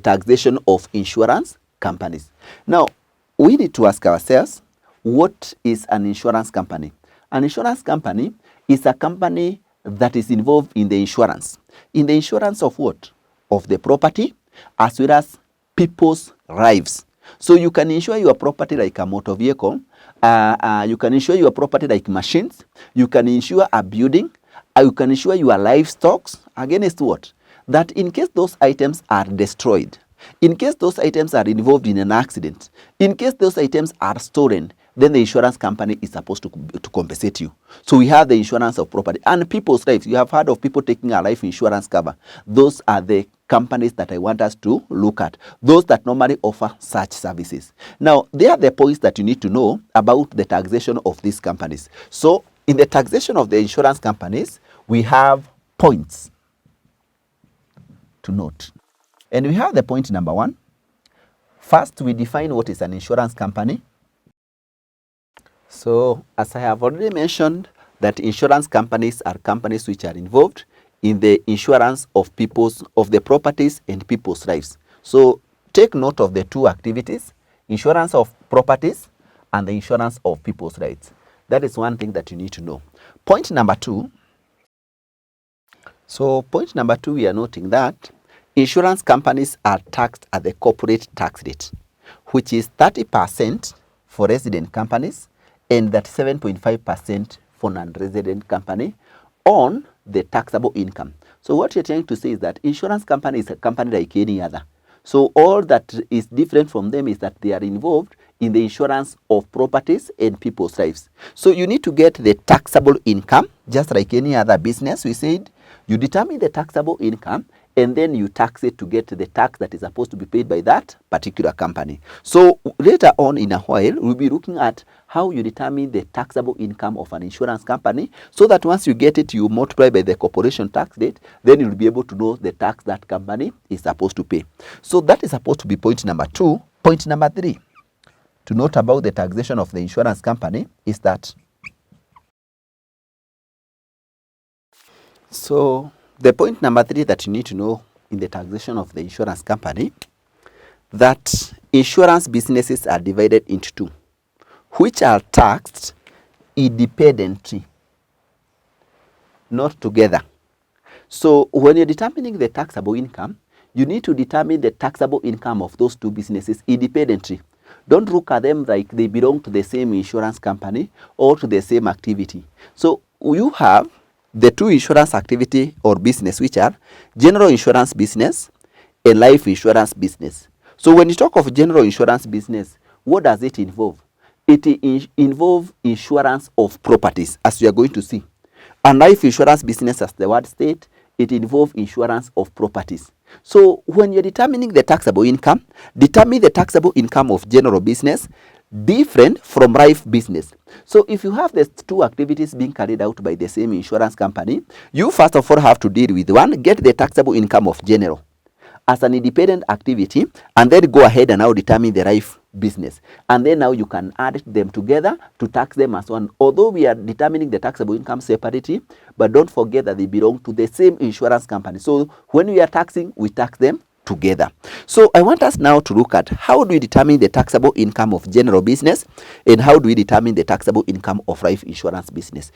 taxation of insurance companies. Now, we need to ask ourselves, what is an insurance company? An insurance company is a company that is involved in the insurance. In the insurance of what? Of the property, as well as people's lives. So you can insure your property like a motor vehicle. You can insure your property like machines. You can insure a building. You can insure your livestock against what? That in case those items are destroyed, in case those items are involved in an accident, in case those items are stolen, then the insurance company is supposed to compensate you. So we have the insurance of property and people's lives. You have heard of people taking a life insurance cover. Those are the companies that I want us to look at, those that normally offer such services. Now, they are the points that you need to know about the taxation of these companies. So in the taxation of the insurance companies, we have points to note. And we have the point number 1. First, we define what is an insurance company. So, as I have already mentioned, that insurance companies are companies which are involved in the insurance of the properties and people's lives. So, take note of the two activities, insurance of properties and the insurance of people's rights. That is one thing that you need to know. Point number 2. So, point number 2, we are noting that insurance companies are taxed at the corporate tax rate, which is 30% for resident companies and that 7.5% for non-resident company on the taxable income. So what you're trying to say is that insurance company is a company like any other. So all that is different from them is that they are involved in the insurance of properties and people's lives. So you need to get the taxable income, just like any other business. We said you determine the taxable income and then you tax it to get the tax that is supposed to be paid by that particular company. So later on in a while, we'll be looking at how you determine the taxable income of an insurance company, so that once you get it, you multiply by the corporation tax rate, then you'll be able to know the tax that company is supposed to pay. So that is supposed to be point number 2. Point number 3 to note about the taxation of the insurance company is that, so the point number 3 that you need to know in the taxation of the insurance company, that insurance businesses are divided into 2, which are taxed independently, not together. So when you're determining the taxable income, you need to determine the taxable income of those 2 businesses independently. Don't look at them like they belong to the same insurance company or to the same activity. So you have the 2 insurance activity or business, which are general insurance business and life insurance business. So when you talk of general insurance business, what does it involve? It involves insurance of properties, as you are going to see. And life insurance business, as the word states, it involves insurance of properties. So when you're determining the taxable income, determine the taxable income of general business different from life business. So if you have the 2 activities being carried out by the same insurance company, you first of all have to deal with one, get the taxable income of general as an independent activity, and then go ahead and now determine the life business. And then now you can add them together to tax them as one. Although we are determining the taxable income separately, but don't forget that they belong to the same insurance company. So when we are taxing, we tax them together. So I want us now to look at how do we determine the taxable income of general business and how do we determine the taxable income of life insurance business.